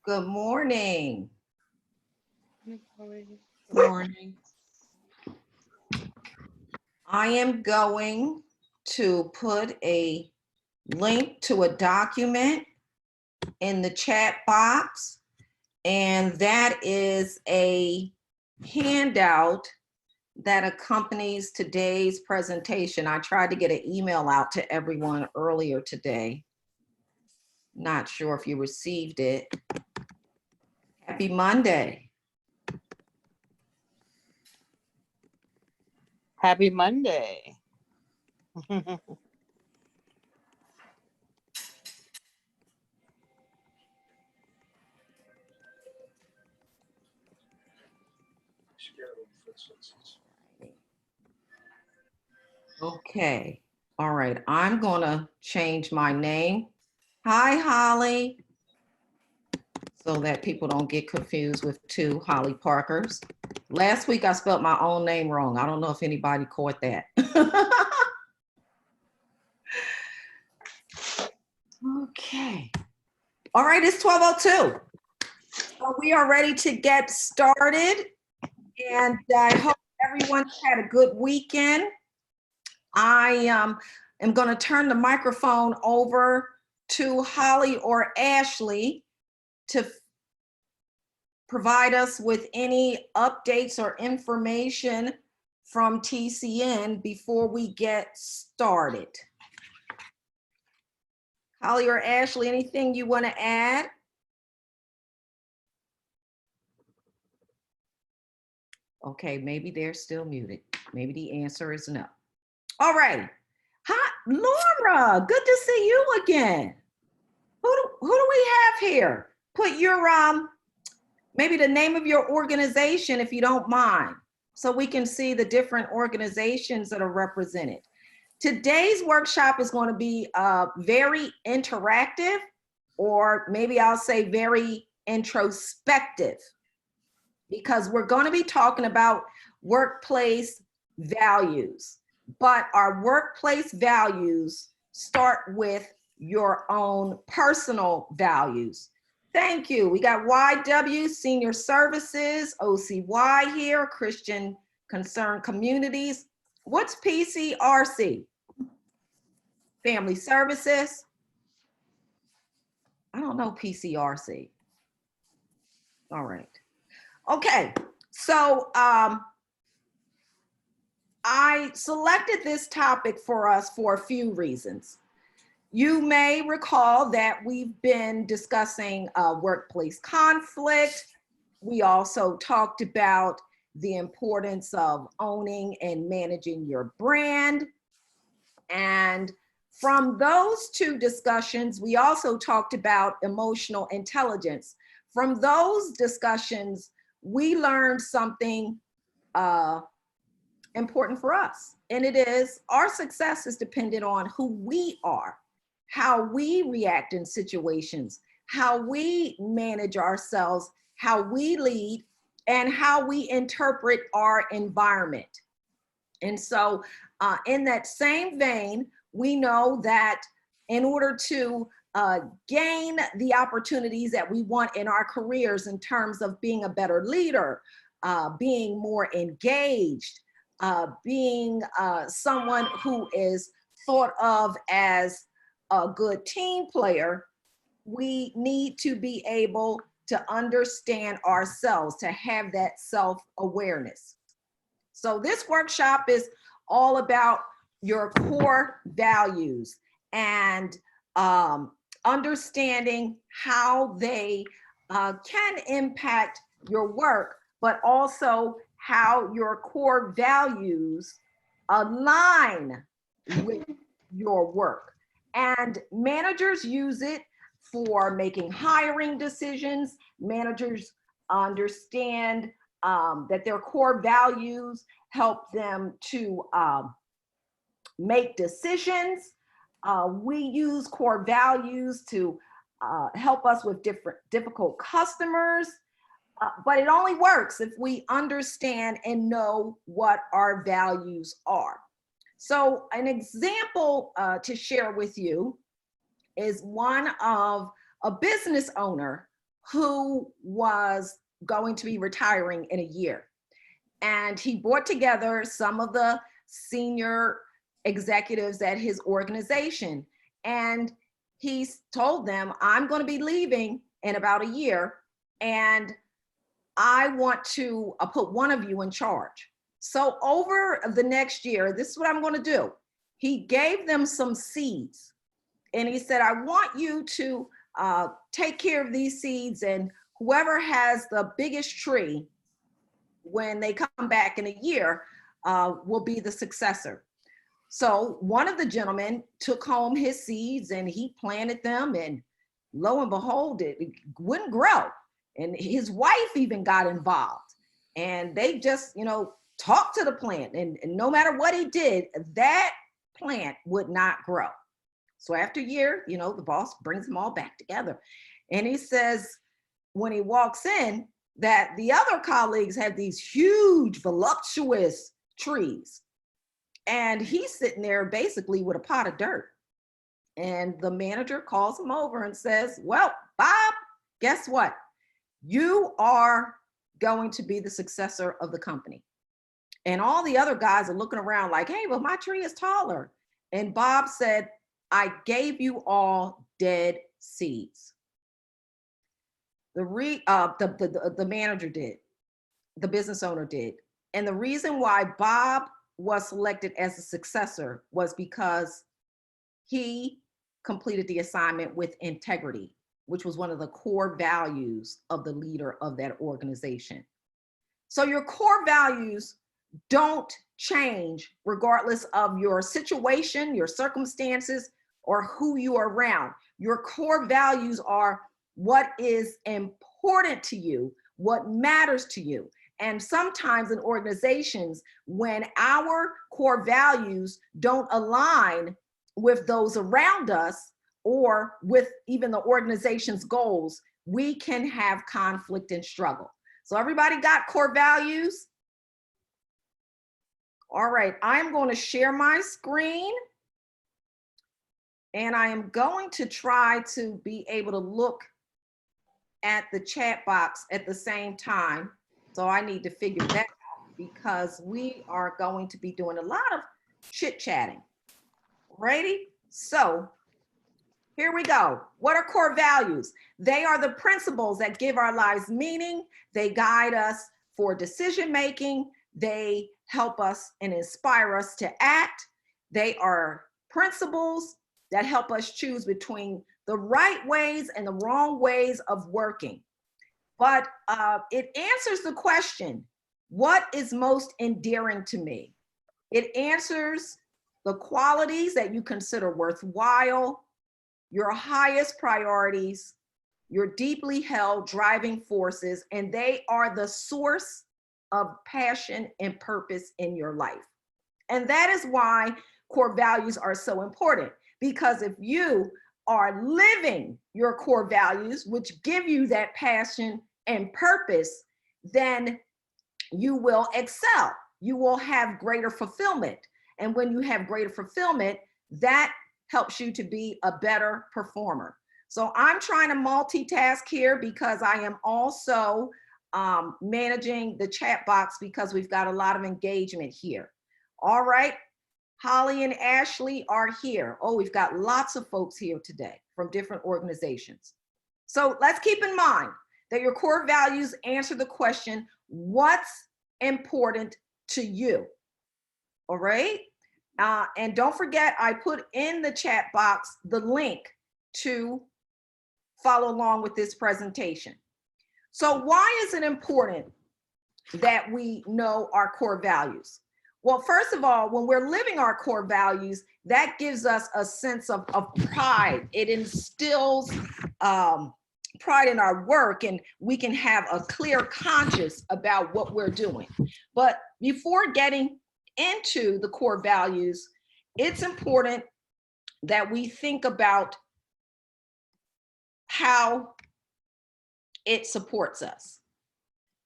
Good morning. Good morning. I am going to put a link to a document in the chat box, and that is a handout that accompanies today's presentation. I tried to get an email out to everyone earlier today. Not sure if you received it. Happy Monday. Happy Monday. Okay. All right. I'm going to change my name. Hi, Holly. So that people don't get confused with two Holly Parkers. Last week I spelled my own name wrong. I don't know if anybody caught that. Okay. All right, it's 12:02. So we are ready to get started. And I hope everyone had a good weekend. I am going to turn the microphone over to Holly or Ashley to provide us with any updates or information from TCN before we get started. Holly or Ashley, anything you want to add? Okay, maybe they're still muted. Maybe the answer is no. All right. Hi, Laura, good to see you again. Who do we have here? Put your maybe the name of your organization if you don't mind, so we can see the different organizations that are represented. Today's workshop is going to be very interactive, or maybe I'll say very introspective, because we're going to be talking about workplace values. But our workplace values start with your own personal values. Thank you. We got YW, Senior Services, OCY here, Christian Concerned Communities. What's PCRC? Family Services. I don't know PCRC. All right. Okay. So I selected this topic for us for a few reasons. You may recall that we've been discussing workplace conflict. We also talked about the importance of owning and managing your brand. And from those two discussions, we also talked about emotional intelligence. From those discussions, we learned something important for us. And it is, our success is dependent on who we are, how we react in situations, how we manage ourselves, how we lead, and how we interpret our environment. And so in that same vein, we know that in order to gain the opportunities that we want in our careers in terms of being a better leader, being more engaged, being someone who is thought of as a good team player, we need to be able to understand ourselves, to have that self-awareness. So this workshop is all about your core values and understanding how they can impact your work, but also how your core values align with your work. And managers use it for making hiring decisions. Managers understand that their core values help them to make decisions. We use core values to help us with difficult customers, but it only works if we understand and know what our values are. So an example to share with you is one of a business owner who was going to be retiring in a year. And he brought together some of the senior executives at his organization. And he told them, I'm going to be leaving in about a year. And I want to put one of you in charge. So over the next year, this is what I'm going to do. He gave them some seeds. And he said, I want you to take care of these seeds, and whoever has the biggest tree when they come back in a year will be the successor. So one of the gentlemen took home his seeds and he planted them, and lo and behold, it wouldn't grow. And his wife even got involved, and they just, talked to the plant, and no matter what he did, that plant would not grow. So after a year, the boss brings them all back together. And he says, when he walks in, that the other colleagues had these huge, voluptuous trees. And he's sitting there basically with a pot of dirt. And the manager calls him over and says, well, Bob, guess what? You are going to be the successor of the company. And all the other guys are looking around like, hey, well, my tree is taller. And Bob said, I gave you all dead seeds. The manager did, the business owner did. And the reason why Bob was selected as a successor was because he completed the assignment with integrity, which was one of the core values of the leader of that organization. So your core values don't change regardless of your situation, your circumstances, or who you are around. Your core values are what is important to you, what matters to you. And sometimes in organizations, when our core values don't align with those around us or with even the organization's goals, we can have conflict and struggle. So everybody got core values? All right, I'm going to share my screen. And I am going to try to be able to look at the chat box at the same time. So I need to figure that out because we are going to be doing a lot of chit chatting. Ready? So here we go. What are core values? They are the principles that give our lives meaning. They guide us for decision making. They help us and inspire us to act. They are principles that help us choose between the right ways and the wrong ways of working. But it answers the question, what is most endearing to me? It answers the qualities that you consider worthwhile, your highest priorities, your deeply held driving forces, and they are the source of passion and purpose in your life. And that is why core values are so important. Because if you are living your core values, which give you that passion and purpose, then you will excel. You will have greater fulfillment. And when you have greater fulfillment, that helps you to be a better performer. So I'm trying to multitask here because I am also managing the chat box because we've got a lot of engagement here. All right. Holly and Ashley are here. Oh, we've got lots of folks here today from different organizations. So let's keep in mind that your core values answer the question, what's important to you? All right. And don't forget, I put in the chat box the link to follow along with this presentation. So why is it important that we know our core values? Well, first of all, when we're living our core values, that gives us a sense of pride. It instills pride in our work, and we can have a clear conscience about what we're doing. But before getting into the core values, it's important that we think about how it supports us.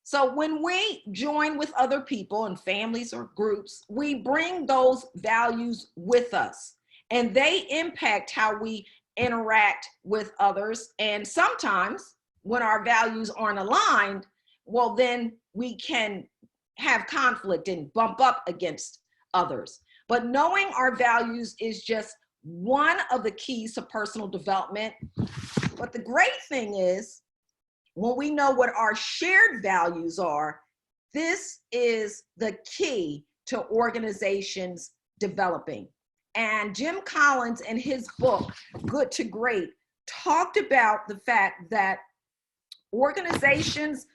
So when we join with other people and families or groups, we bring those values with us, and they impact how we interact with others. And sometimes when our values aren't aligned, well, then we can have conflict and bump up against others. But knowing our values is just one of the keys to personal development. But the great thing is, when we know what our shared values are, this is the key to organizations developing. And Jim Collins, in his book, Good to Great, talked about the fact that organizations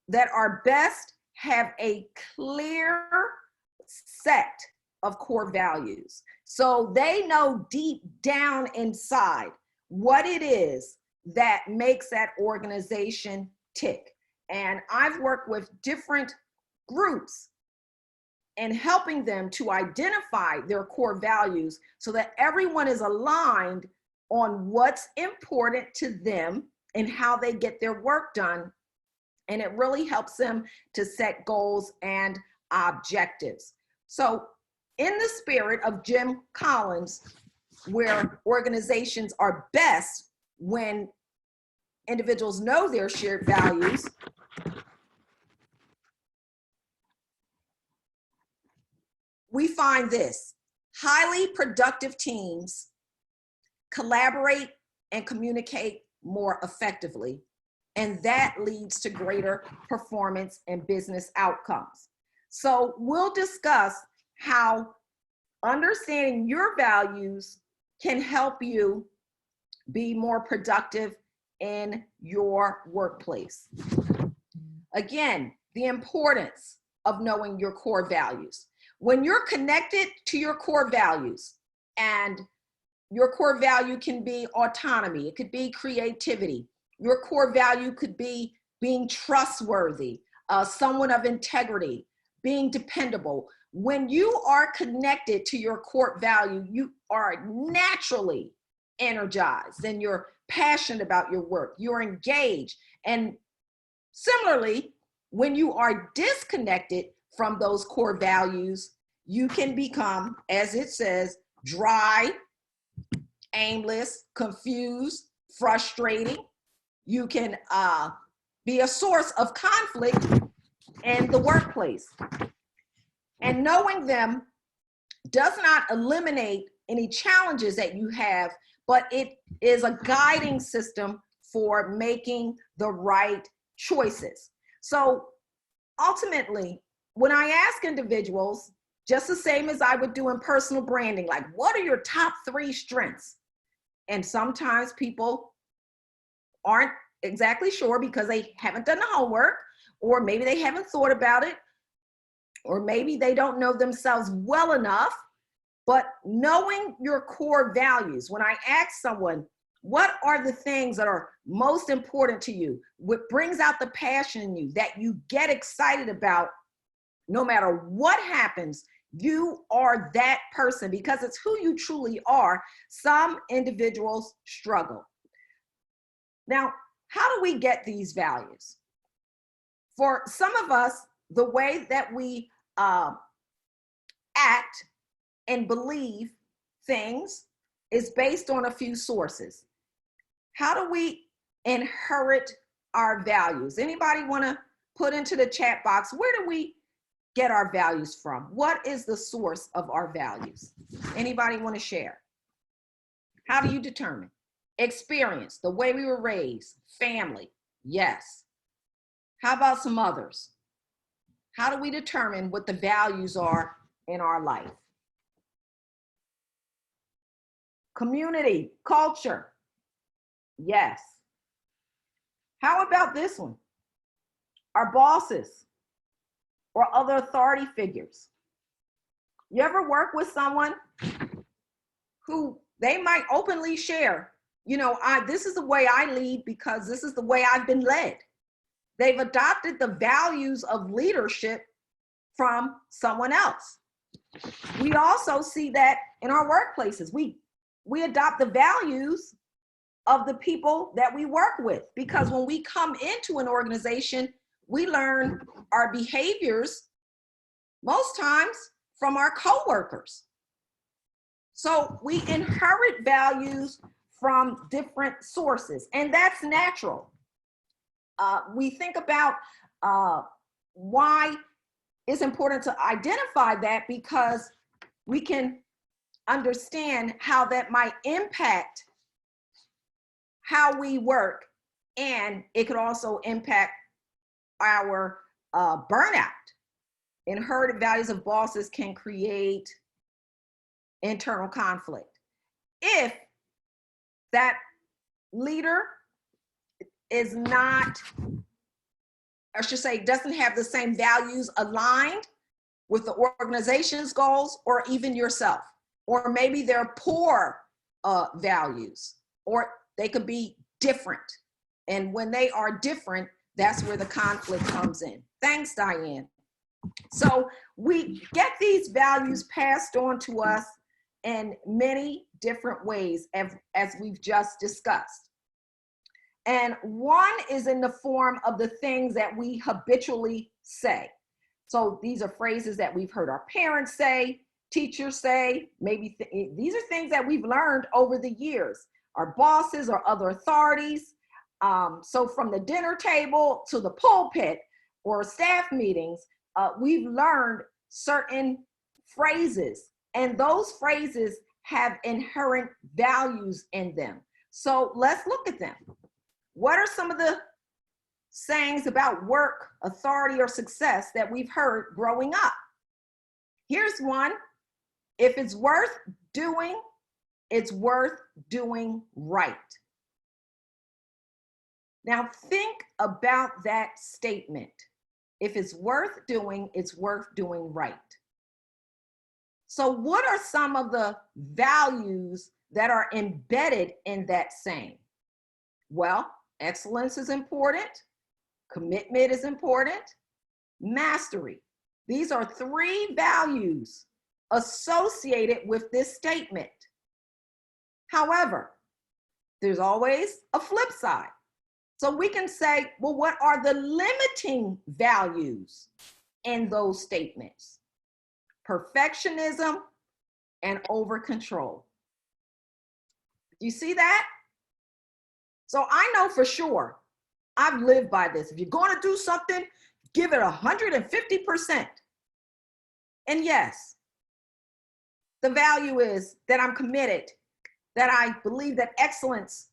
that are best have a clear set of core values. So they know deep down inside what it is that makes that organization tick. And I've worked with different groups and helping them to identify their core values so that everyone is aligned on what's important to them and how they get their work done. And it really helps them to set goals and objectives. So in the spirit of Jim Collins, where organizations are best when individuals know their shared values, we find this: highly productive teams collaborate and communicate more effectively, and that leads to greater performance and business outcomes. So we'll discuss how understanding your values can help you be more productive in your workplace. Again, the importance of knowing your core values. When you're connected to your core values, and your core value can be autonomy, it could be creativity, your core value could be being trustworthy, someone of integrity, being dependable. When you are connected to your core value, you are naturally energized and you're passionate about your work, you're engaged. And similarly, when you are disconnected from those core values, you can become, as it says, dry, aimless, confused, frustrating. You can be a source of conflict in the workplace. And knowing them does not eliminate any challenges that you have, but it is a guiding system for making the right choices. So ultimately, when I ask individuals, just the same as I would do in personal branding, like, what are your top 3 strengths? And sometimes people aren't exactly sure because they haven't done the homework, or maybe they haven't thought about it, or maybe they don't know themselves well enough. But knowing your core values, when I ask someone, what are the things that are most important to you? What brings out the passion in you that you get excited about? No matter what happens, you are that person because it's who you truly are. Some individuals struggle. Now, how do we get these values? For some of us, the way that we act and believe things is based on a few sources. How do we inherit our values? Anybody want to put into the chat box, where do we get our values from? What is the source of our values? Anybody want to share? How do you determine? Experience, the way we were raised, family, yes. How about some others? How do we determine what the values are in our life? Community, culture, yes. How about this one? Our bosses or other authority figures. You ever work with someone who they might openly share, you know, this is the way I lead because this is the way I've been led. They've adopted the values of leadership from someone else. We also see that in our workplaces. We adopt the values of the people that we work with, because when we come into an organization, we learn our behaviors most times from our coworkers. So we inherit values from different sources, and that's natural. we think about why it's important to identify that, because we can understand how that might impact how we work, and it could also impact our burnout. Inherited values of bosses can create internal conflict. If that leader is not, I should say, doesn't have the same values aligned with the organization's goals, or even yourself, or maybe they're poor values, or they could be different. And when they are different, that's where the conflict comes in. Thanks, Diane. So we get these values passed on to us in many different ways, as we've just discussed. And one is in the form of the things that we habitually say. So these are phrases that we've heard our parents say, teachers say, maybe these are things that we've learned over the years, our bosses or other authorities. So from the dinner table to the pulpit or staff meetings, we've learned certain phrases, and those phrases have inherent values in them. So let's look at them. What are some of the sayings about work, authority, or success that we've heard growing up? Here's one. If it's worth doing, it's worth doing right. Now think about that statement. If it's worth doing, it's worth doing right. So what are some of the values that are embedded in that saying? Well, excellence is important. Commitment is important. Mastery. These are three values associated with this statement. However, there's always a flip side. So we can say, well, what are the limiting values in those statements? Perfectionism and over control. You see that? So I know for sure, I've lived by this. If you're going to do something, give it 150%. And yes, the value is that I'm committed, that I believe that excellence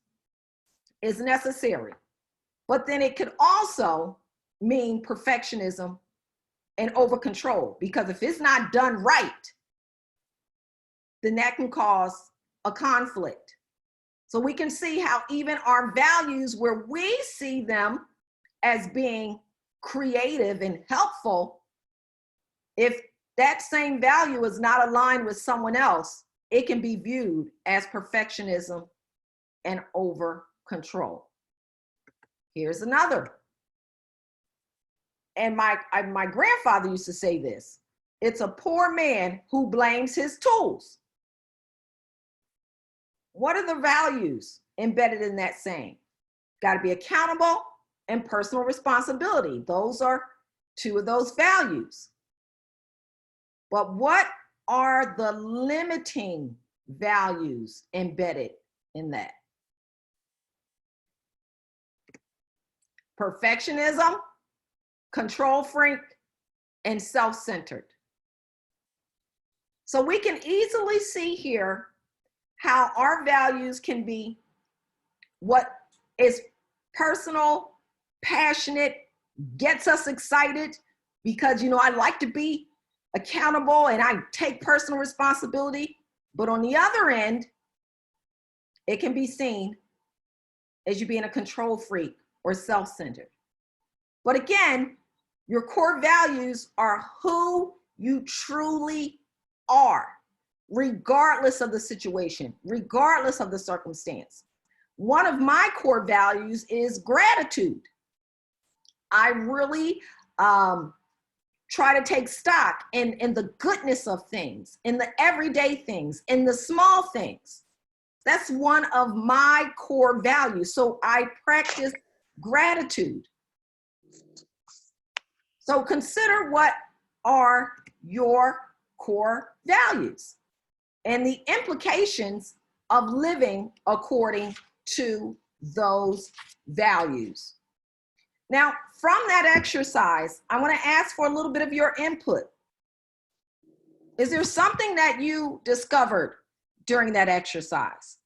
is necessary. But then it could also mean perfectionism and over control, because if it's not done right, then that can cause a conflict. So we can see how even our values, where we see them as being creative and helpful, if that same value is not aligned with someone else, it can be viewed as perfectionism and over control. Here's another. And my grandfather used to say this: it's a poor man who blames his tools. What are the values embedded in that saying? Got to be accountable and personal responsibility. Those are two of those values. But what are the limiting values embedded in that? Perfectionism, control freak, and self-centered. So we can easily see here how our values can be what is personal, passionate, gets us excited because, you know, I like to be accountable and I take personal responsibility. But on the other end, it can be seen as you being a control freak or self-centered. But again, your core values are who you truly are, regardless of the situation, regardless of the circumstance. One of my core values is gratitude. I really try to take stock in the goodness of things, in the everyday things, in the small things. That's one of my core values. So I practice gratitude. So consider what are your core values and the implications of living according to those values. Now, from that exercise, I want to ask for a little bit of your input. Is there something that you discovered during that exercise?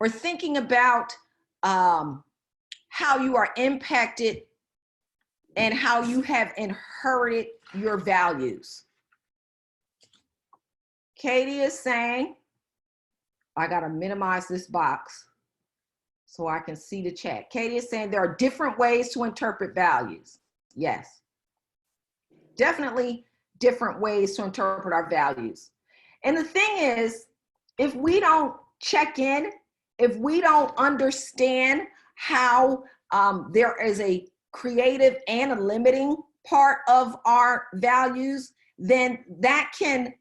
Or thinking about how you are impacted and how you have inherited your values? Katie is saying, I got to minimize this box so I can see the chat. Katie is saying there are different ways to interpret values. Yes, definitely different ways to interpret our values. And the thing is, if we don't check in, if we don't understand how there is a creative and a limiting part of our values, then that can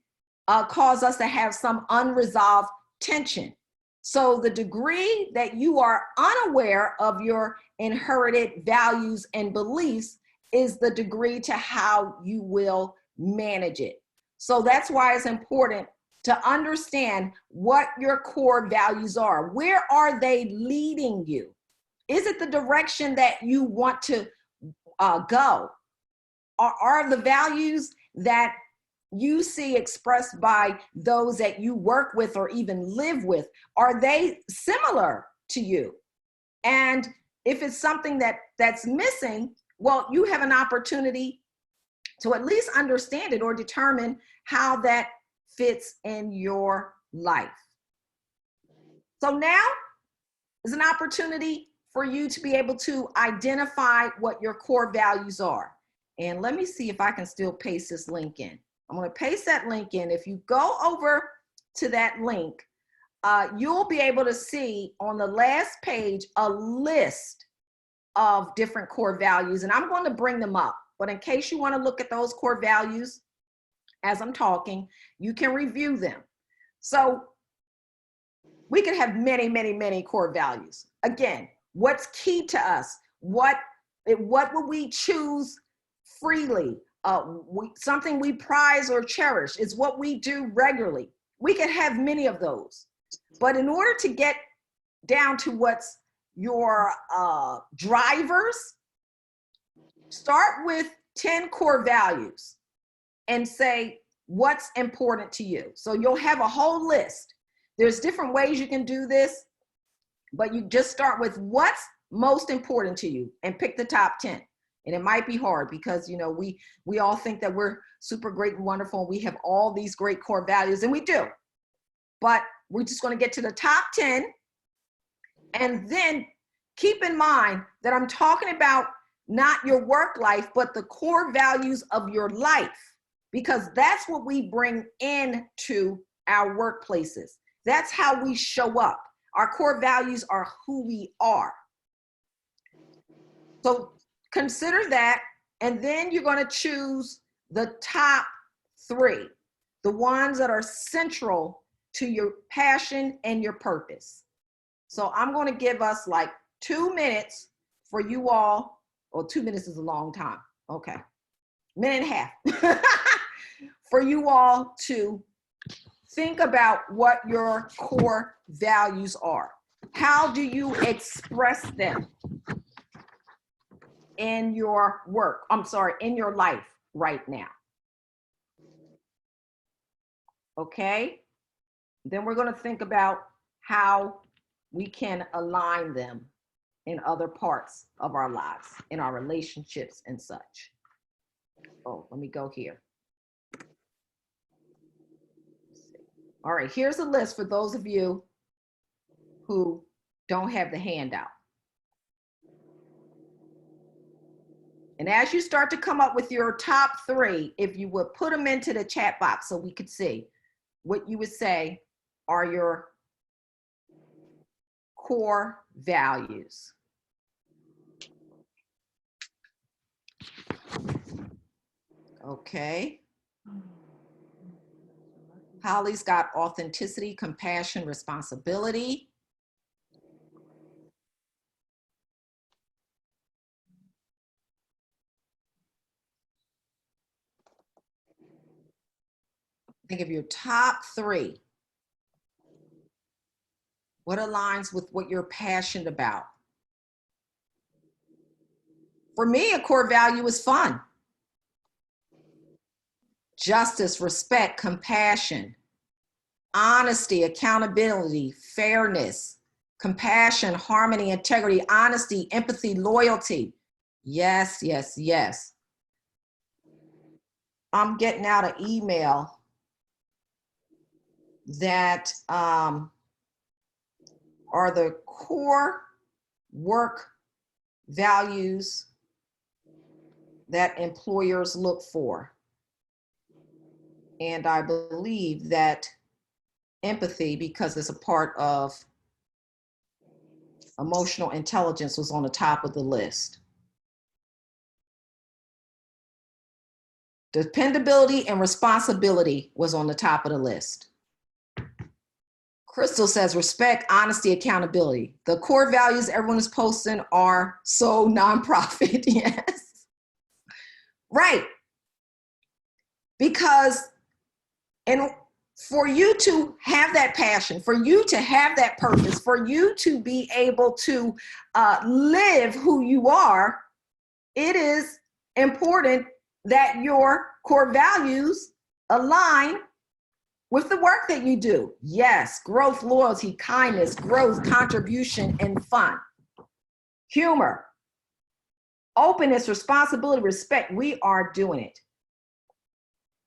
cause us to have some unresolved tension. So the degree that you are unaware of your inherited values and beliefs is the degree to how you will manage it. So that's why it's important to understand what your core values are. Where are they leading you? Is it the direction that you want to go? Are the values that you see expressed by those that you work with or even live with, are they similar to you? And if it's something that's missing, well, you have an opportunity to at least understand it or determine how that fits in your life. So now is an opportunity for you to be able to identify what your core values are. And let me see if I can still paste this link in. I'm going to paste that link in. If you go over to that link, you'll be able to see on the last page a list of different core values, and I'm going to bring them up. But in case you want to look at those core values as I'm talking, you can review them. So we can have many, many, many core values. Again, what's key to us? What will we choose freely? Something we prize or cherish is what we do regularly. We can have many of those. But in order to get down to what's your drivers, start with 10 core values and say what's important to you. So you'll have a whole list. There's different ways you can do this, but you just start with what's most important to you and pick the top 10. And it might be hard because, you know, we all think that we're super great and wonderful. And we have all these great core values, and we do. But we're just going to get to the top 10. And then keep in mind that I'm talking about not your work life, but the core values of your life, because that's what we bring into our workplaces. That's how we show up. Our core values are who we are. So consider that, and then you're going to choose the top 3, the ones that are central to your passion and your purpose. So I'm going to give us like 2 minutes for you all. Well, 2 minutes is a long time. Okay. Minute and a half for you all to think about what your core values are. How do you express them in your work? In your life right now. Okay. Then we're going to think about how we can align them in other parts of our lives, in our relationships and such. Oh, let me go here. All right, here's a list for those of you who don't have the handout. And as you start to come up with your top 3, if you would put them into the chat box so we could see what you would say are your core values. Okay. Holly's got authenticity, compassion, responsibility. Think of your top 3. What aligns with what you're passionate about? For me, a core value is fun. Justice, respect, compassion, honesty, accountability, fairness, compassion, harmony, integrity, honesty, empathy, loyalty. Yes, yes, yes. I'm getting out an email that are the core work values that employers look for. And I believe that empathy, because it's a part of emotional intelligence, was on the top of the list. Dependability and responsibility was on the top of the list. Crystal says respect, honesty, accountability. The core values everyone is posting are so nonprofit. Yes. Right. Because for you to have that passion, for you to have that purpose, for you to be able to live who you are, it is important that your core values align with the work that you do. Yes, growth, loyalty, kindness, growth, contribution, and fun. Humor, openness, responsibility, respect. We are doing it.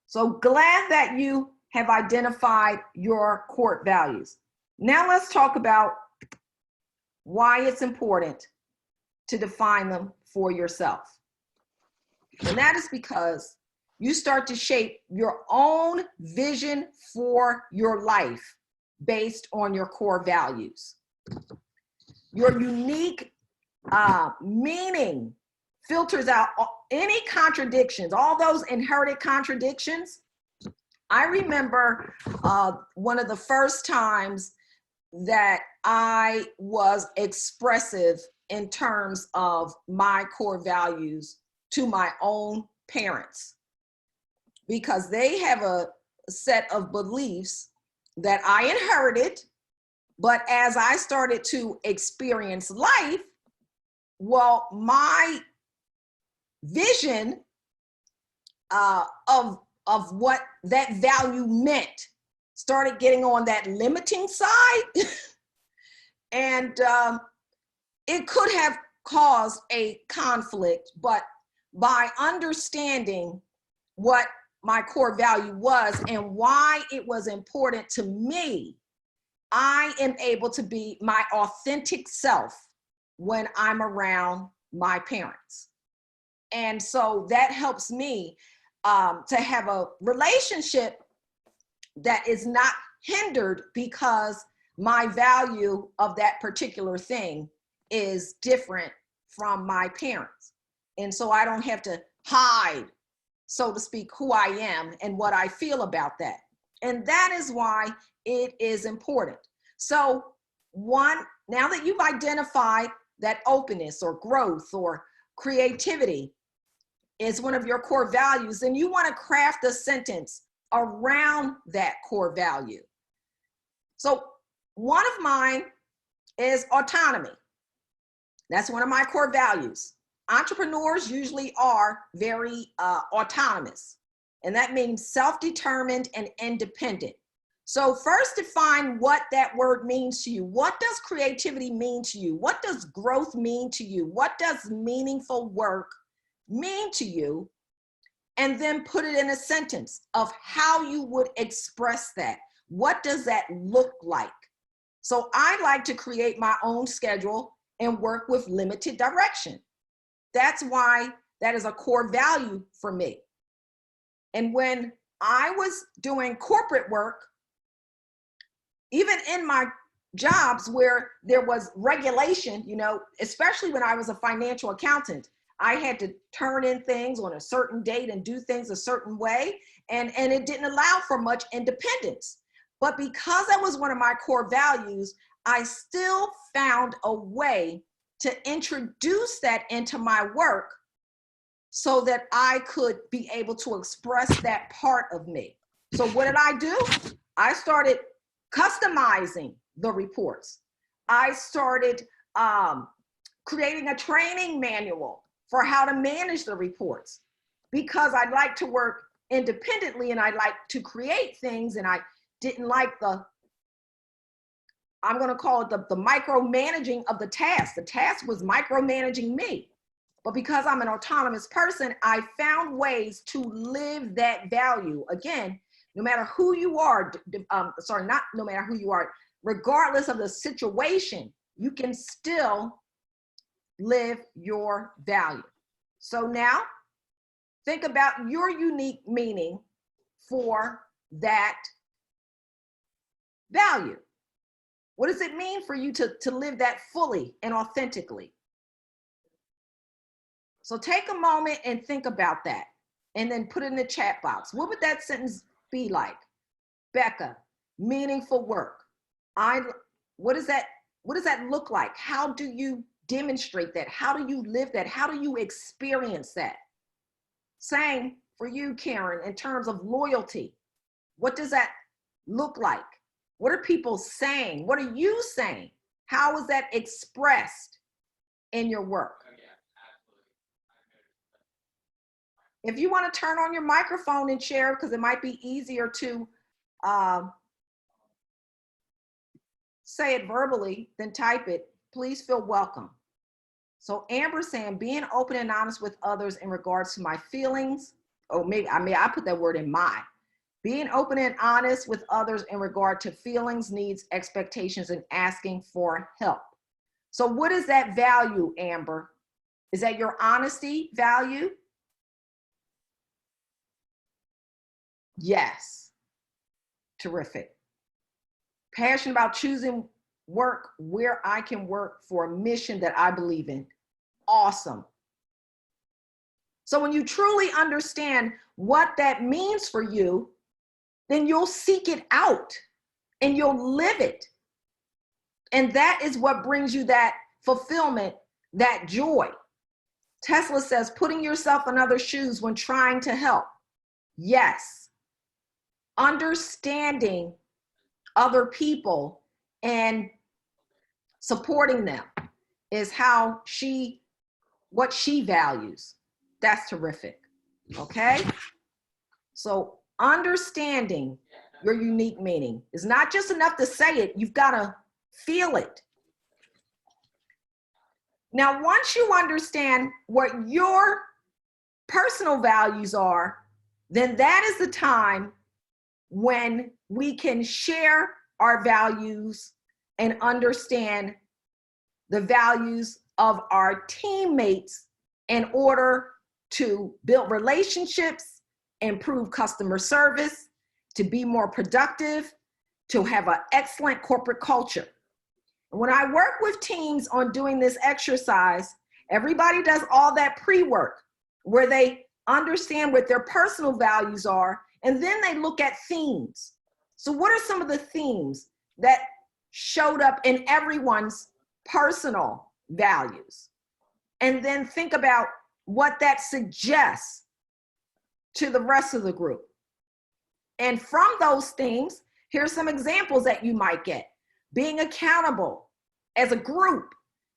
So glad that you have identified your core values. Now let's talk about why it's important to define them for yourself. And that is because you start to shape your own vision for your life based on your core values. Your unique meaning filters out any contradictions, all those inherited contradictions. I remember one of the first times that I was expressive in terms of my core values to my own parents, because they have a set of beliefs that I inherited, but as I started to experience life, well, my vision of what that value meant started getting on that limiting side. And it could have caused a conflict, but by understanding what my core value was and why it was important to me, I am able to be my authentic self when I'm around my parents. And so that helps me to have a relationship that is not hindered because my value of that particular thing is different from my parents. And so I don't have to hide, so to speak, who I am and what I feel about that. And that is why it is important. So one, now that you've identified that openness or growth or creativity is one of your core values, then you want to craft a sentence around that core value. So one of mine is autonomy. That's one of my core values. Entrepreneurs usually are very autonomous, and that means self-determined and independent. So first define what that word means to you. What does creativity mean to you? What does growth mean to you? What does meaningful work mean to you? And then put it in a sentence of how you would express that. What does that look like? So I like to create my own schedule and work with limited direction. That's why that is a core value for me. And when I was doing corporate work, even in my jobs where there was regulation, you know, especially when I was a financial accountant, I had to turn in things on a certain date and do things a certain way. And it didn't allow for much independence. But because that was one of my core values, I still found a way to introduce that into my work so that I could be able to express that part of me. So what did I do? I started customizing the reports. I started creating a training manual for how to manage the reports, because I like to work independently and I like to create things, and I didn't like I'm going to call it the micromanaging of the task. The task was micromanaging me. But because I'm an autonomous person, I found ways to live that value. Again, no matter who you are, not no matter who you are, regardless of the situation, you can still live your value. So now think about your unique meaning for that value. What does it mean for you to live that fully and authentically? So take a moment and think about that, and then put it in the chat box. What would that sentence be like? Becca, meaningful work. What does that look like? How do you demonstrate that? How do you live that? How do you experience that? Same for you, Karen, in terms of loyalty. What does that look like? What are people saying? What are you saying? How is that expressed in your work? If you want to turn on your microphone and share, because it might be easier to say it verbally than type it, please feel welcome. So Amber saying, being open and honest with others in regards to my feelings. Oh, maybe I put that word in my. Being open and honest with others in regard to feelings, needs, expectations, and asking for help. So what is that value, Amber? Is that your honesty value? Yes. Terrific. Passionate about choosing work where I can work for a mission that I believe in. Awesome. So when you truly understand what that means for you, then you'll seek it out and you'll live it. And that is what brings you that fulfillment, that joy. Tesla says, putting yourself in other shoes when trying to help. Yes. Understanding other people and supporting them is what she values. That's terrific. Okay. So understanding your unique meaning is not just enough to say it. You've got to feel it. Now, once you understand what your personal values are, then that is the time when we can share our values and understand the values of our teammates in order to build relationships, improve customer service, to be more productive, to have an excellent corporate culture. When I work with teams on doing this exercise, everybody does all that pre-work where they understand what their personal values are, and then they look at themes. So what are some of the themes that showed up in everyone's personal values? And then think about what that suggests to the rest of the group. And from those themes, here's some examples that you might get. Being accountable as a group,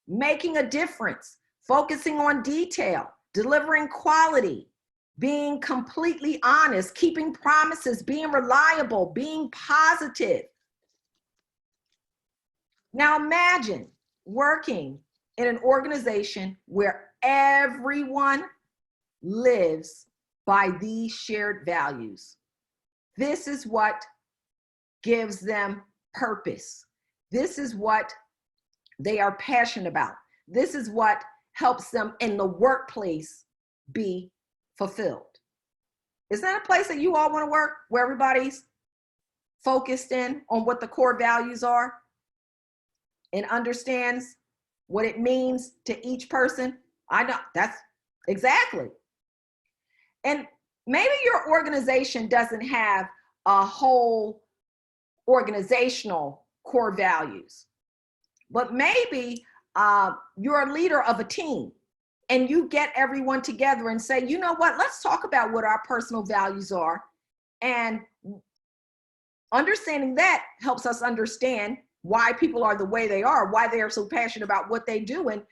making a difference, focusing on detail, delivering quality, being completely honest, keeping promises, being reliable, being positive. Now imagine working in an organization where everyone lives by these shared values. This is what gives them purpose. This is what they are passionate about. This is what helps them in the workplace be fulfilled. Is that a place that you all want to work, where everybody's focused in on what the core values are and understands what it means to each person? I know, that's exactly. And maybe your organization doesn't have a whole organizational core values, but maybe you're a leader of a team and you get everyone together and say, you know what, let's talk about what our personal values are. And understanding that helps us understand why people are the way they are, why they are so passionate about what they do. And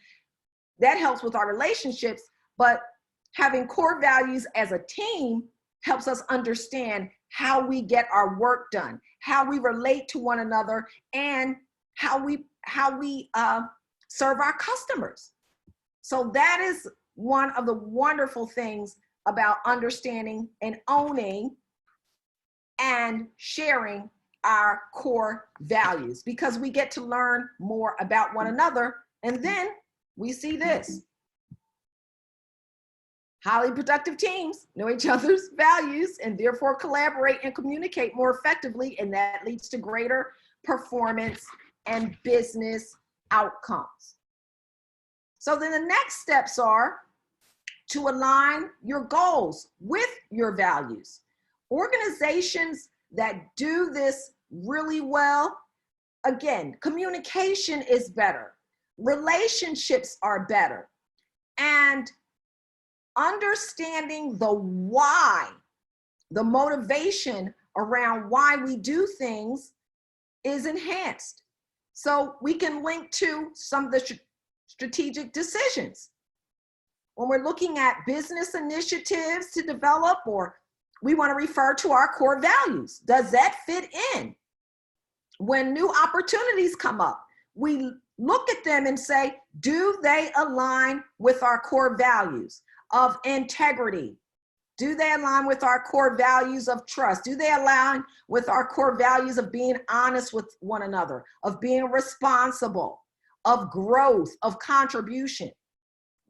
that helps with our relationships. but having core values as a team helps us understand how we get our work done, how we relate to one another, and how we serve our customers. So that is one of the wonderful things about understanding and owning and sharing our core values, because we get to learn more about one another. And then we see this. Highly productive teams know each other's values and therefore collaborate and communicate more effectively, and that leads to greater performance and business outcomes. So then the next steps are to align your goals with your values. Organizations that do this really well, again, communication is better, relationships are better, and understanding the why, the motivation around why we do things is enhanced. So we can link to some of the strategic decisions. When we're looking at business initiatives to develop, or we want to refer to our core values. Does that fit in? When new opportunities come up, we look at them and say, do they align with our core values of integrity? Do they align with our core values of trust? Do they align with our core values of being honest with one another, of being responsible, of growth, of contribution?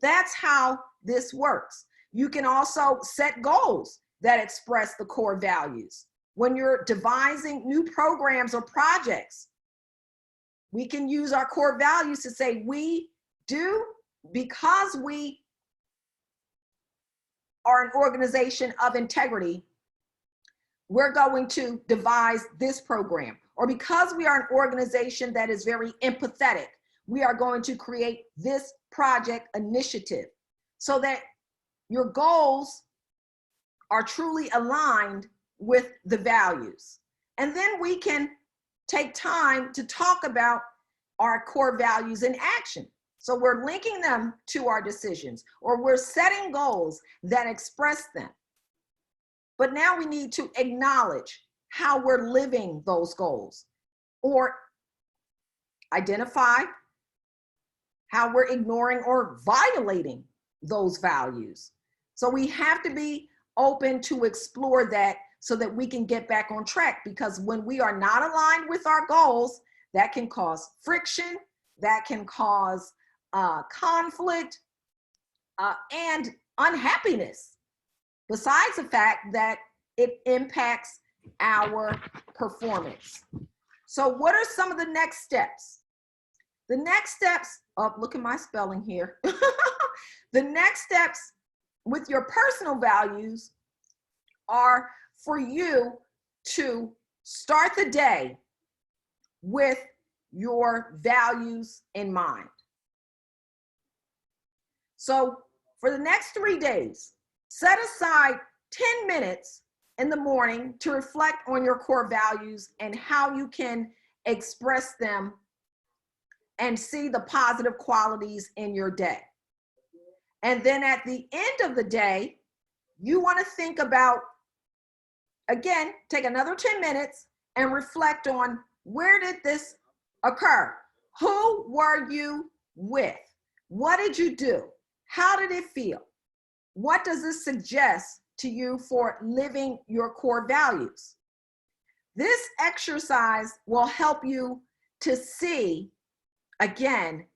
That's how this works. You can also set goals that express the core values. When you're devising new programs or projects, we can use our core values to say, we do, because we are an organization of integrity, we're going to devise this program. Or because we are an organization that is very empathetic, we are going to create this project initiative, so that your goals are truly aligned with the values. And then we can take time to talk about our core values in action. So we're linking them to our decisions, or we're setting goals that express them. But now we need to acknowledge how we're living those goals, or identify how we're ignoring or violating those values. So we have to be open to explore that, so that we can get back on track, because when we are not aligned with our goals, that can cause friction, that can cause conflict and unhappiness, besides the fact that it impacts our performance. So what are some of the next steps? The next steps, oh, look at my spelling here. The next steps with your personal values are for you to start the day with your values in mind. So for the next 3 days, set aside 10 minutes in the morning to reflect on your core values and how you can express them and see the positive qualities in your day. And then at the end of the day, you want to think about, again, take another 10 minutes and reflect on, where did this occur? Who were you with? What did you do? How did it feel? What does this suggest to you for living your core values? This exercise will help you to see, again,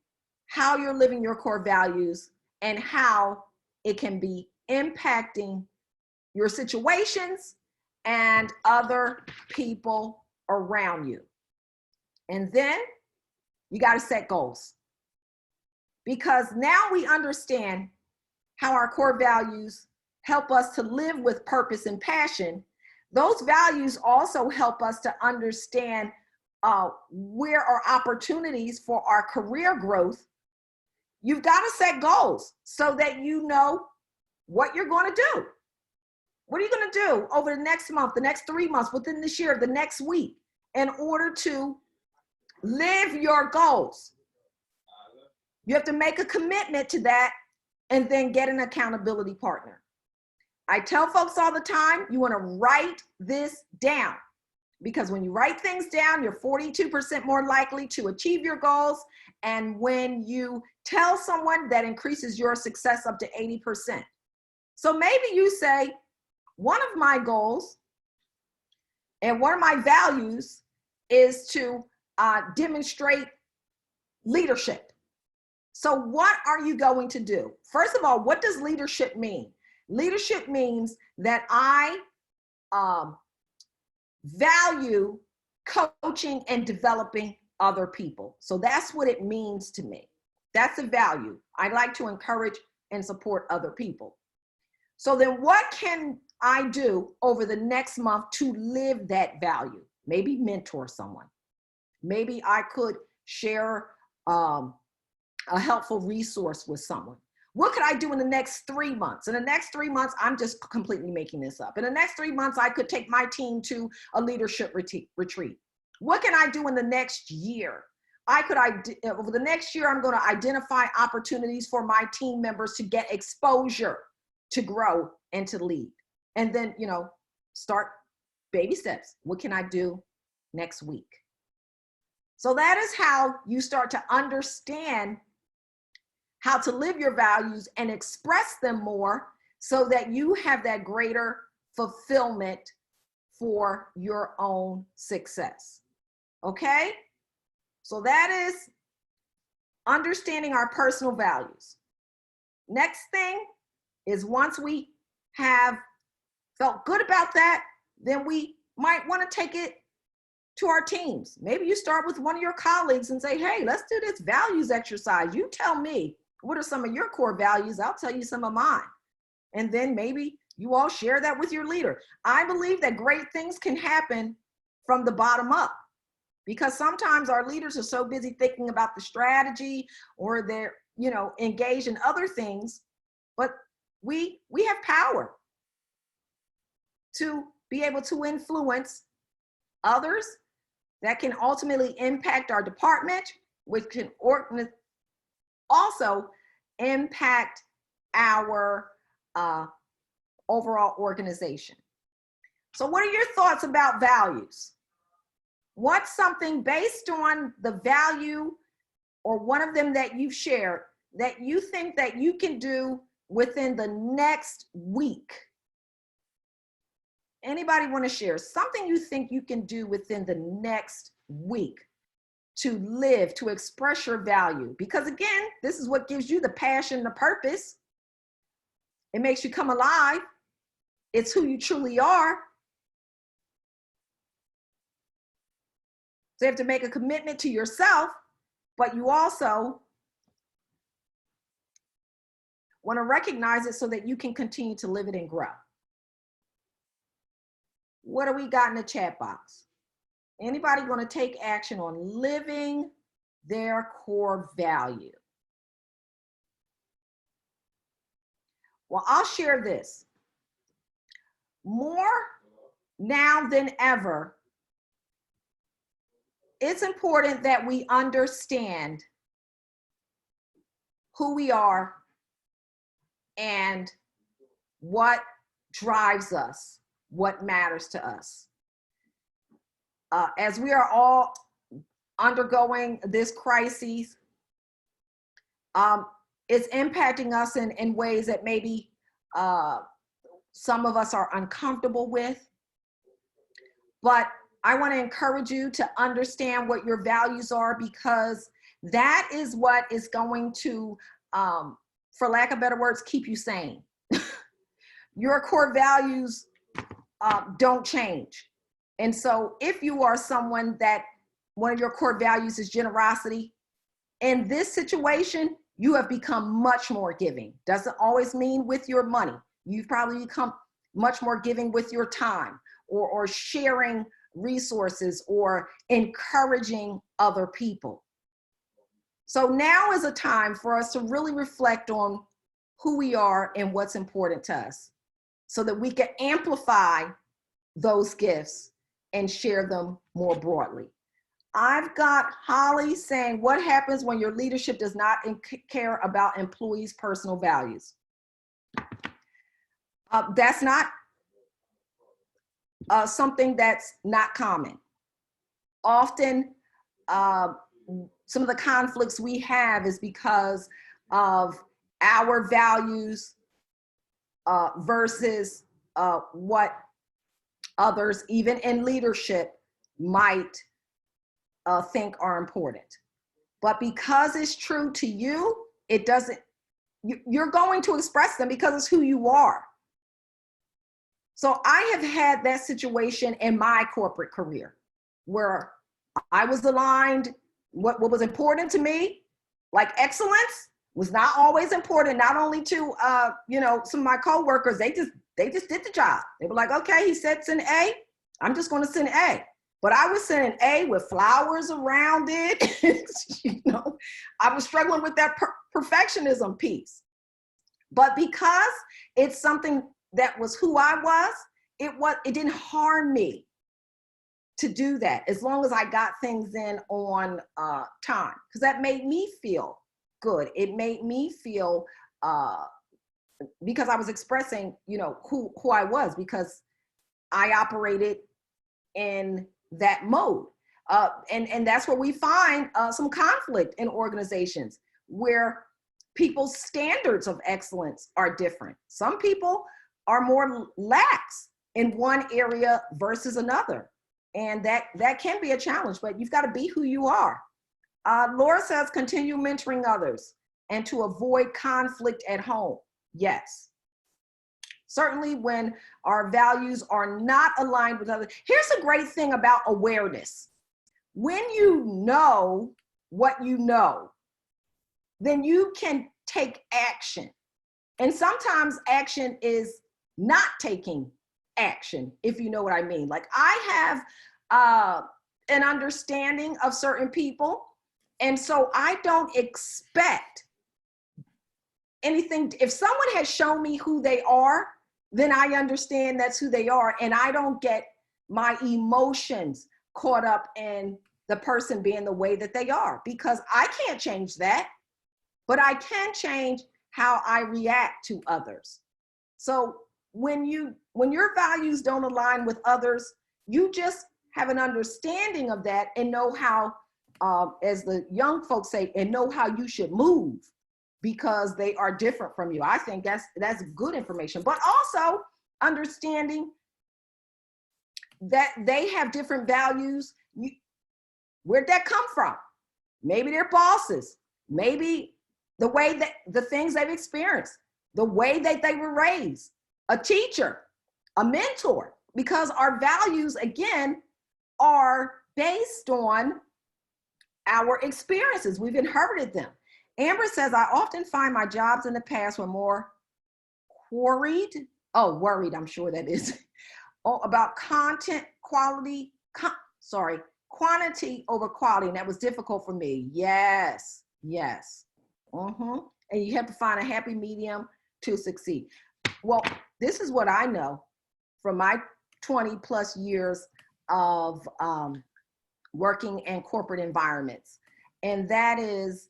how you're living your core values and how it can be impacting your situations and other people around you. And then you got to set goals, because now we understand how our core values help us to live with purpose and passion. Those values also help us to understand where are opportunities for our career growth. You've got to set goals so that you know what you're going to do. What are you going to do over the next month, the next 3 months, within this year, the next week, in order to live your goals? You have to make a commitment to that and then get an accountability partner. I tell folks all the time, you want to write this down, because when you write things down, you're 42% more likely to achieve your goals. And when you tell someone, that increases your success up to 80%. So maybe you say, one of my goals and one of my values is to demonstrate leadership. So what are you going to do? First of all, what does leadership mean? Leadership means that I value coaching and developing other people. So that's what it means to me. That's a value. I like to encourage and support other people. So then what can I do over the next month to live that value? Maybe mentor someone. Maybe I could share a helpful resource with someone. What could I do in the next 3 months? In the next 3 months, I'm just completely making this up. In the next 3 months, I could take my team to a leadership retreat. What can I do in the next year? Over the next year, I'm going to identify opportunities for my team members to get exposure, to grow, and to lead. And then, start baby steps. What can I do next week? So that is how you start to understand how to live your values and express them more, so that you have that greater fulfillment for your own success. Okay? So that is understanding our personal values. Next thing is, once we have felt good about that, then we might want to take it to our teams. Maybe you start with one of your colleagues and say, hey, let's do this values exercise. You tell me, what are some of your core values? I'll tell you some of mine. And then maybe you all share that with your leader. I believe that great things can happen from the bottom up, because sometimes our leaders are so busy thinking about the strategy, or they're, engaged in other things, but we have power to be able to influence others that can ultimately impact our department, which can also impact our overall organization. So what are your thoughts about values? What's something based on the value or one of them that you've shared that you think that you can do within the next week? Anybody want to share something you think you can do within the next week to live, to express your value? Because again, this is what gives you the passion, the purpose. It makes you come alive. It's who you truly are. So you have to make a commitment to yourself, but you also want to recognize it so that you can continue to live it and grow. What do we got in the chat box? Anybody going to take action on living their core value? Well, I'll share this. More now than ever, it's important that we understand who we are and what drives us, what matters to us. As we are all undergoing this crisis, it's impacting us in ways that maybe some of us are uncomfortable with. But I want to encourage you to understand what your values are, because that is what is going to, for lack of better words, keep you sane. Your core values don't change. And so if you are someone that one of your core values is generosity, in this situation, you have become much more giving. Doesn't always mean with your money. You've probably become much more giving with your time, or sharing resources, or encouraging other people. So now is a time for us to really reflect on who we are and what's important to us, so that we can amplify those gifts and share them more broadly. I've got Holly saying, what happens when your leadership does not care about employees' personal values? That's not something that's not common. Often, some of the conflicts we have is because of our values versus what others, even in leadership, might think are important. But because it's true to you, it doesn't, you're going to express them because it's who you are. So I have had that situation in my corporate career where I was aligned, what was important to me, like excellence was not always important, not only to some of my coworkers, they just did the job. They were like, okay, he said send A, I'm just going to send A. But I was sending A with flowers around it. I was struggling with that perfectionism piece. But because it's something that was who I was, it didn't harm me to do that as long as I got things in on time, because that made me feel good. It made me feel because I was expressing, who I was, because I operated in that mode. And that's where we find some conflict in organizations where people's standards of excellence are different. Some people are more lax in one area versus another. And that can be a challenge, but you've got to be who you are. Laura says, continue mentoring others and to avoid conflict at home. Yes. Certainly when our values are not aligned with others. Here's a great thing about awareness. When you know what you know, then you can take action. And sometimes action is not taking action, if you know what I mean. Like I have an understanding of certain people, and so I don't expect anything. If someone has shown me who they are, then I understand that's who they are, and I don't get my emotions caught up in the person being the way that they are, because I can't change that, but I can change how I react to others. So when your values don't align with others, you just have an understanding of that and know how, as the young folks say, and know how you should move because they are different from you. I think that's good information, but also understanding that they have different values. Where'd that come from? Maybe they're bosses, maybe the way that the things they've experienced, the way that they were raised, a teacher, a mentor, because our values, again, are based on our experiences. We've inherited them. Amber says, I often find my jobs in the past were more worried, I'm sure that is, about quantity over quality, and that was difficult for me. Yes. And you have to find a happy medium to succeed. Well, this is what I know from my 20 plus years of working in corporate environments. And that is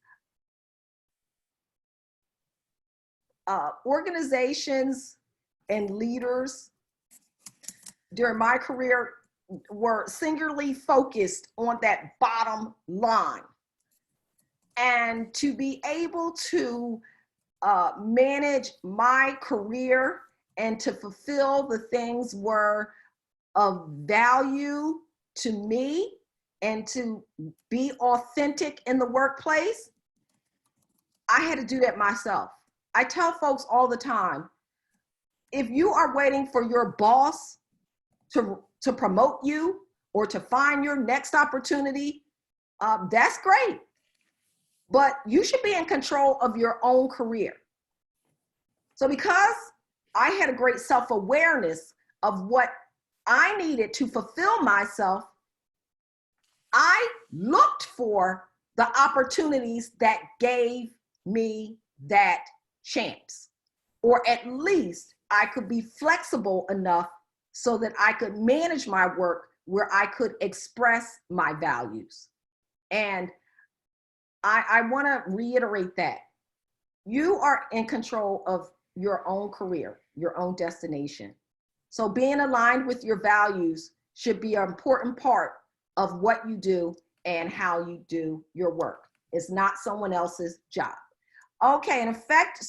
organizations and leaders during my career were singularly focused on that bottom line. And to be able to manage my career and to fulfill the things were of value to me and to be authentic in the workplace, I had to do that myself. I tell folks all the time, if you are waiting for your boss to promote you or to find your next opportunity, that's great. But you should be in control of your own career. So because I had a great self-awareness of what I needed to fulfill myself, I looked for the opportunities that gave me that chance, or at least I could be flexible enough so that I could manage my work where I could express my values. And I want to reiterate that you are in control of your own career, your own destination. So being aligned with your values should be an important part of what you do and how you do your work. It's not someone else's job. Okay, in effect,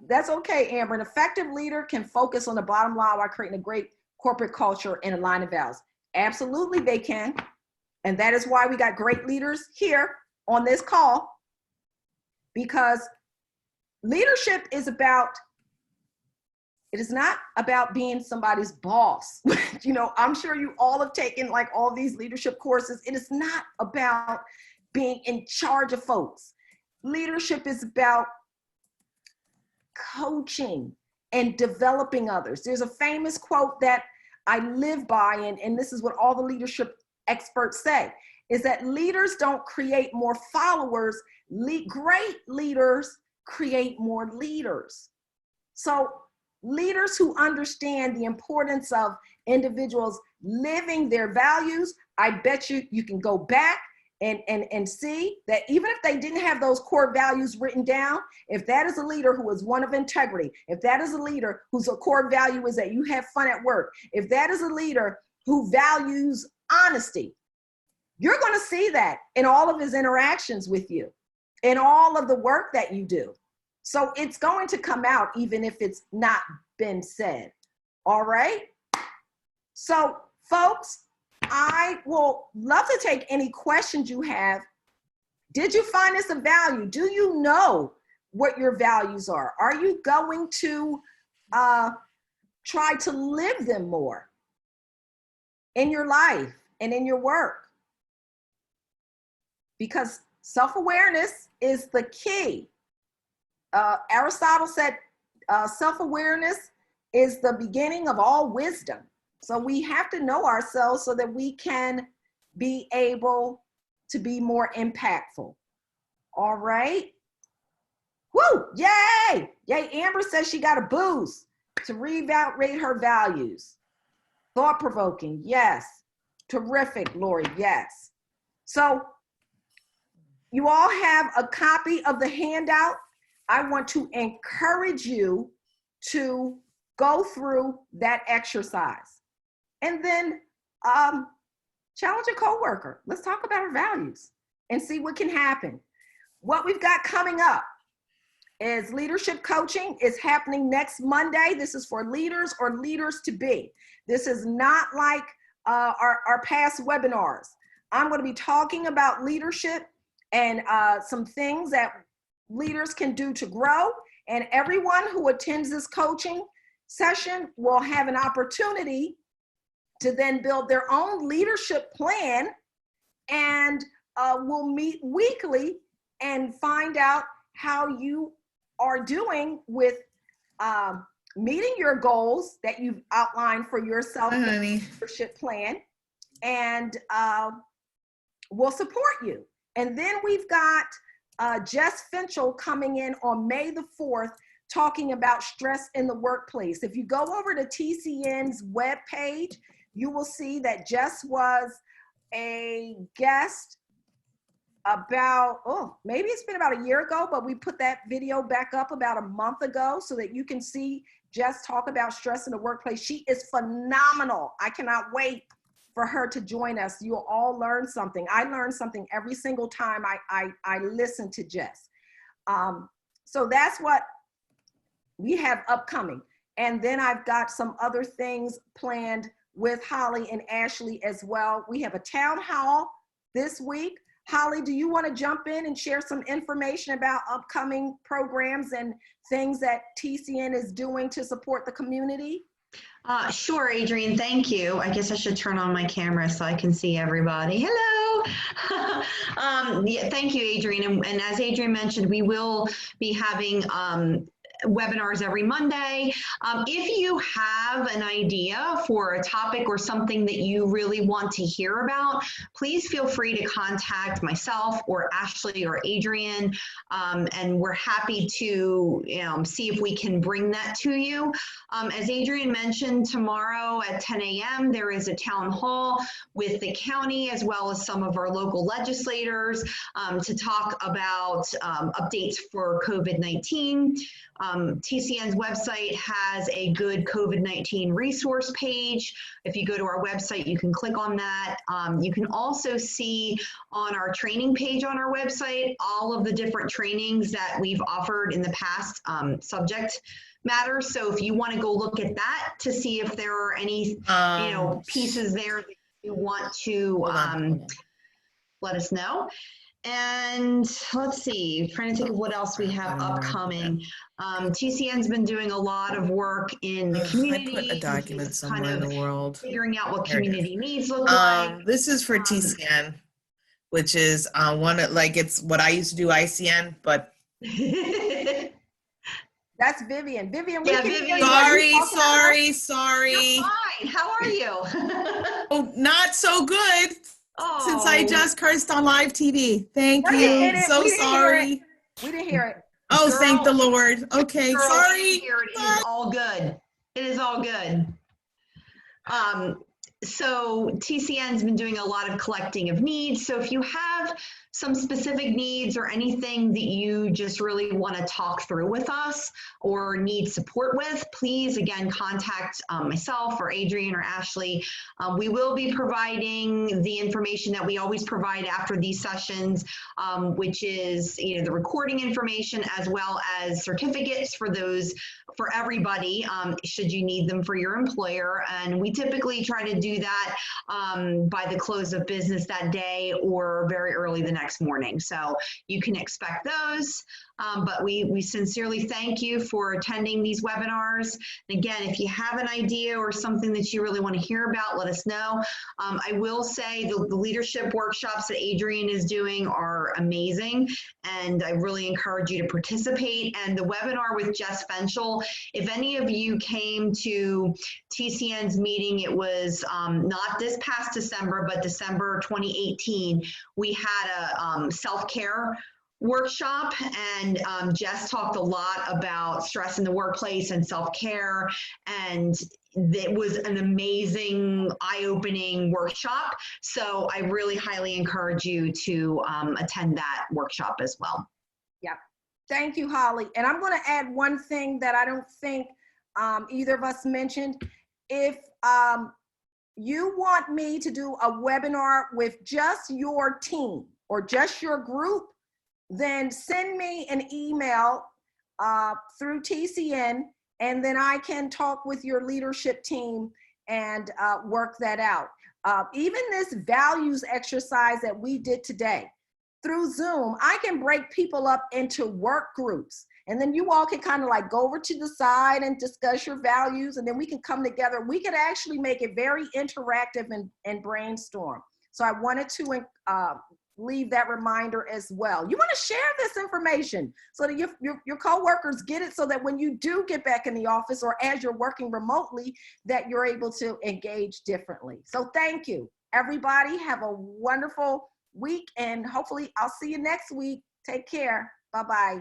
that's okay, Amber. An effective leader can focus on the bottom line while creating a great corporate culture and aligning values. Absolutely, they can. And that is why we got great leaders here on this call, because leadership is about, it is not about being somebody's boss. You know, I'm sure you all have taken like all these leadership courses. It is not about being in charge of folks. Leadership is about coaching and developing others. There's a famous quote that I live by, and this is what all the leadership experts say, is that leaders don't create more followers. Great leaders create more leaders. So leaders who understand the importance of individuals living their values, I bet you can go back and see that even if they didn't have those core values written down, if that is a leader who is one of integrity, if that is a leader whose core value is that you have fun at work, if that is a leader who values honesty, you're going to see that in all of his interactions with you, in all of the work that you do. So it's going to come out even if it's not been said. All right? So folks, I will love to take any questions you have. Did you find this of value? Do you know what your values are? Are you going to try to live them more in your life and in your work? Because self-awareness is the key. Aristotle said self-awareness is the beginning of all wisdom. So we have to know ourselves so that we can be able to be more impactful. All right. Woo! Yay! Yay! Amber says she got a boost to reevaluate her values. Thought-provoking, yes. Terrific, Lori, yes. So you all have a copy of the handout. I want to encourage you to go through that exercise. And then challenge a coworker. Let's talk about our values and see what can happen. What we've got coming up is leadership coaching. Is happening next Monday. This is for leaders or leaders to be. This is not like our past webinars. I'm going to be talking about leadership and some things that leaders can do to grow. And everyone who attends this coaching session will have an opportunity to then build their own leadership plan, and we'll meet weekly and find out how you are doing with meeting your goals that you've outlined for yourself in the leadership plan, and we'll support you. And then we've got Jess Finchel coming in on May the 4th talking about stress in the workplace. If you go over to TCN's webpage, you will see that Jess was a guest about, maybe it's been about a year ago, but we put that video back up about a month ago so that you can see Jess talk about stress in the workplace. She is phenomenal. I cannot wait for her to join us. You'll all learn something. I learn something every single time I listen to Jess. So that's what we have upcoming. And then I've got some other things planned with Holly and Ashley as well. We have a town hall this week. Holly, do you want to jump in and share some information about upcoming programs and things that TCN is doing to support the community? Sure, Adrienne, thank you. I guess I should turn on my camera so I can see everybody. Hello. Yeah, thank you, Adrienne. And as Adrienne mentioned, we will be having webinars every Monday. If you have an idea for a topic or something that you really want to hear about, please feel free to contact myself or Ashley or Adrian, and we're happy to see if we can bring that to you. As Adrian mentioned, tomorrow at 10 a.m. there is a town hall with the county as well as some of our local legislators to talk about updates for COVID-19. TCN's website has a good COVID-19 resource page. If you go to our website, you can click on that. You can also see on our training page on our website all of the different trainings that we've offered in the past subject matters. So if you want to go look at that to see if there are any pieces there that you want to hold on. let us know. And let's see, trying to think of what else we have upcoming. TCN's been doing a lot of work in the community. I put a document somewhere in the world. Figuring out what There it is. community needs look like. This is for TCN, which is it's what I used to do, ICN, but That's Vivian. Vivian, we Yeah, can Vivian. hear you. sorry. You're fine. How are you? Oh, not so good. Oh. Since I just cursed on live TV. Thank No, you. you didn't. So We didn't hear sorry. We didn't hear it. Oh, Girl. thank the Lord. Okay, Girl, sorry. here it is all good. It is all good. So TCN's been doing a lot of collecting of needs. So if you have some specific needs or anything that you just really want to talk through with us or need support with, please again contact myself or Adrian or Ashley. We will be providing the information that we always provide after these sessions, which is the recording information as well as certificates for everybody, should you need them for your employer. And we typically try to do that by the close of business that day or very early the next morning. So you can expect those. But we sincerely thank you for attending these webinars. And again, if you have an idea or something that you really want to hear about, let us know. I will say the leadership workshops that Adrian is doing are amazing, and I really encourage you to participate. And the webinar with Jess Fenchel, if any of you came to TCN's meeting, it was not this past December, but December 2018, we had a self-care workshop, and Jess talked a lot about stress in the workplace and self-care, and it was an amazing, eye-opening workshop. So I really highly encourage you to attend that workshop as well. Yeah. Thank you, Holly. And I'm going to add one thing that I don't think either of us mentioned. If you want me to do a webinar with just your team or just your group, then send me an email through TCN, and then I can talk with your leadership team and work that out. Even this values exercise that we did today, through Zoom, I can break people up into work groups. And then you all can kind of like go over to the side and discuss your values, and then we can come together. We could actually make it very interactive and brainstorm. So I wanted to leave that reminder as well. You want to share this information so that your coworkers get it, so that when you do get back in the office or as you're working remotely, that you're able to engage differently. So thank you, everybody. Have a wonderful week, and hopefully I'll see you next week. Take care. Bye-bye.